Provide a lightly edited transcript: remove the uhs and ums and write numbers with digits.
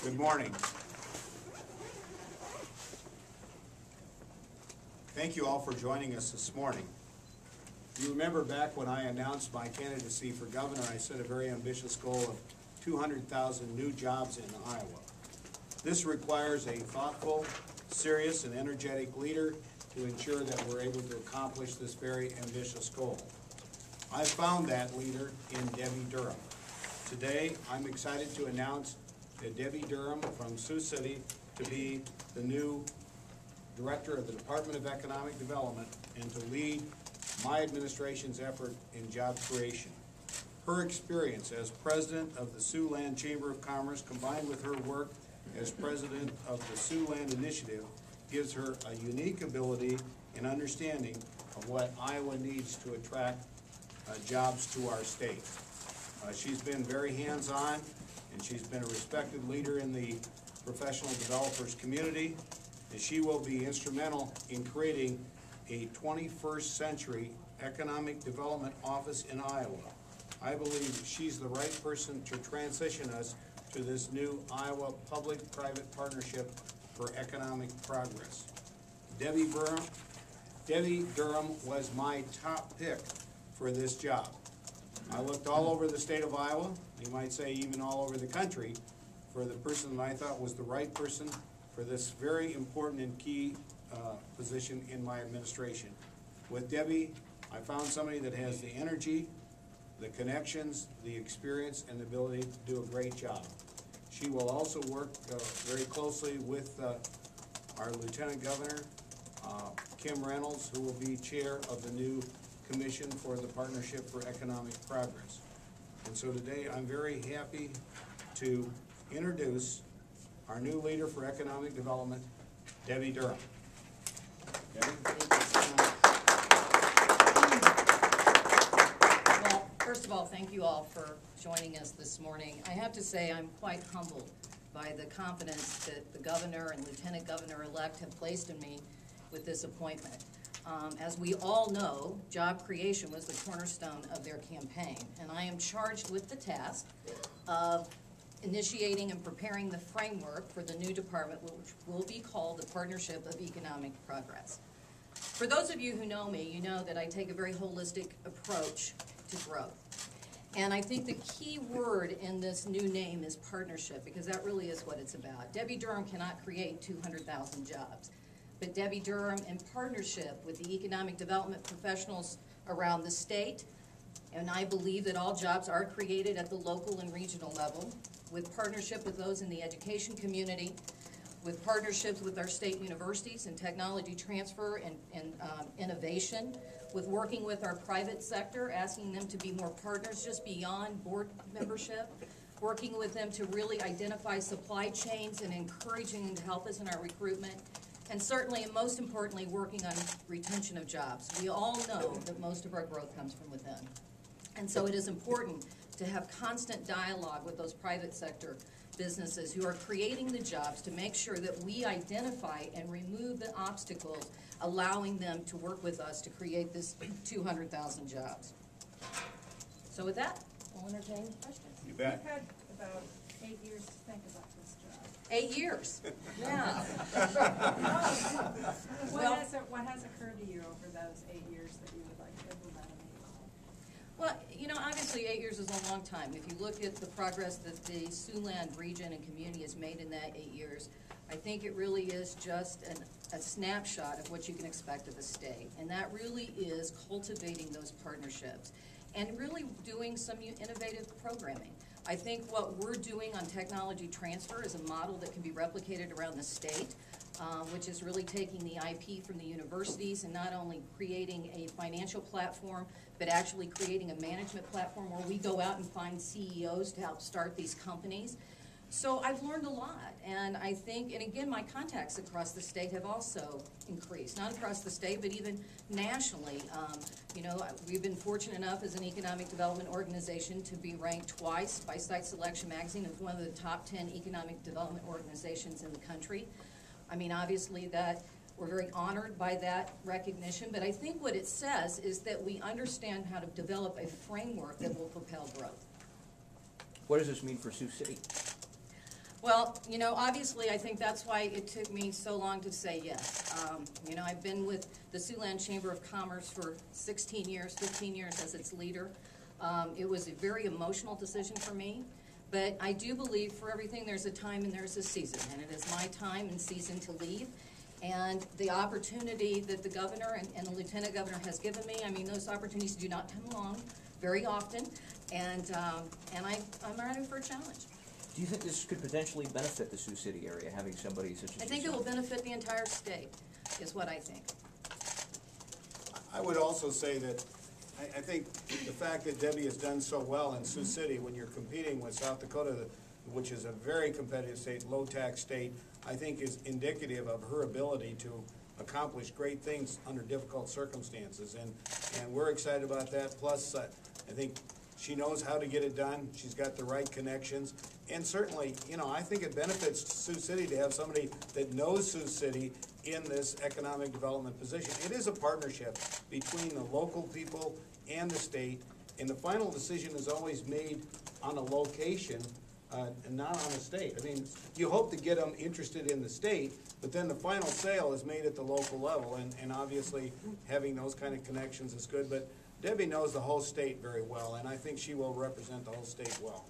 Good morning. Thank you all for joining us this morning. You remember back when I announced my candidacy for governor, I set a very ambitious goal of 200,000 new jobs in Iowa. This requires a thoughtful, serious, and energetic leader to ensure that we're able to accomplish this very ambitious goal. I found that leader in Debbie Durham. Today, I'm excited to announce that Debbie Durham from Sioux City to be the new Director of the Department of Economic Development and to lead my administration's effort in job creation. Her experience as president of the Siouxland Chamber of Commerce combined with her work as president of the Siouxland Initiative gives her a unique ability and understanding of what Iowa needs to attract jobs to our state. She's been very hands-on, and she's been a respected leader in the professional developers community, and she will be instrumental in creating a 21st century economic development office in Iowa. I believe she's the right person to transition us to this new Iowa public-private partnership for economic progress. Debbie Durham was my top pick for this job. I looked all over the state of Iowa, you might say even all over the country, for the person that I thought was the right person for this very important and key position in my administration. With Debbie, I found somebody that has the energy, the connections, the experience, and the ability to do a great job. She will also work very closely with our Lieutenant Governor, Kim Reynolds, who will be chair of the new Commission for the Partnership for Economic Progress. And so today I'm very happy to introduce our new leader for economic development, Debbie Durham. Debbie? Well, first of all, thank you all for joining us this morning. I have to say I'm quite humbled by the confidence that the governor and lieutenant governor-elect have placed in me with this appointment. As we all know, job creation was the cornerstone of their campaign, and I am charged with the task of initiating and preparing the framework for the new department, which will be called the Partnership of Economic Progress. For those of you who know me, you know that I take a very holistic approach to growth. And I think the key word in this new name is partnership, because that really is what it's about. Debbie Durham cannot create 200,000 jobs. But Debbie Durham, in partnership with the economic development professionals around the state, and I believe that all jobs are created at the local and regional level, with partnership with those in the education community, with partnerships with our state universities and technology transfer and innovation, with working with our private sector, asking them to be more partners just beyond board membership, working with them to really identify supply chains and encouraging them to help us in our recruitment, and certainly, and most importantly, working on retention of jobs. We all know that most of our growth comes from within. And so it is important to have constant dialogue with those private sector businesses who are creating the jobs to make sure that we identify and remove the obstacles, allowing them to work with us to create this 200,000 jobs. So with that, I'll entertain questions. You bet. You've had about 8 years to think about this job. 8 years. Yeah. What has occurred to you over those 8 years that you would like to implement immediately? Well, you know, obviously 8 years is a long time. If you look at the progress that the Siouxland region and community has made in that 8 years, I think it really is just a snapshot of what you can expect of the state. And that really is cultivating those partnerships and really doing some innovative programming. I think what we're doing on technology transfer is a model that can be replicated around the state, which is really taking the IP from the universities and not only creating a financial platform, but actually creating a management platform where we go out and find CEOs to help start these companies. So I've learned a lot, and I think, and again, my contacts across the state have also increased, not across the state, but even nationally. You know, we've been fortunate enough as an economic development organization to be ranked twice by Site Selection Magazine as one of the top 10 economic development organizations in the country. I mean, obviously that we're very honored by that recognition, but I think what it says is that we understand how to develop a framework that will propel growth. What does this mean for Sioux City? Well, you know, obviously, I think that's why it took me so long to say yes. You know, I've been with the Siouxland Chamber of Commerce for 16 years, 15 years as its leader. It was a very emotional decision for me, but I do believe for everything there's a time and there's a season, and it is my time and season to leave. And the opportunity that the governor and the lieutenant governor has given me, I mean, those opportunities do not come along very often, and I'm ready for a challenge. Do you think this could potentially benefit the Sioux City area, having somebody such as I think it will benefit the entire state, is what I think. I would also say that I think the fact that Debbie has done so well in Sioux City, when you're competing with South Dakota, which is a very competitive state, low-tax state, I think is indicative of her ability to accomplish great things under difficult circumstances. And we're excited about that. Plus, I think she knows how to get it done. She's got the right connections. And certainly, you know, I think it benefits Sioux City to have somebody that knows Sioux City in this economic development position. It is a partnership between the local people and the state, and the final decision is always made on a location and not on the state. I mean, you hope to get them interested in the state, but then the final sale is made at the local level, and obviously having those kind of connections is good. But Debbie knows the whole state very well, and I think she will represent the whole state well.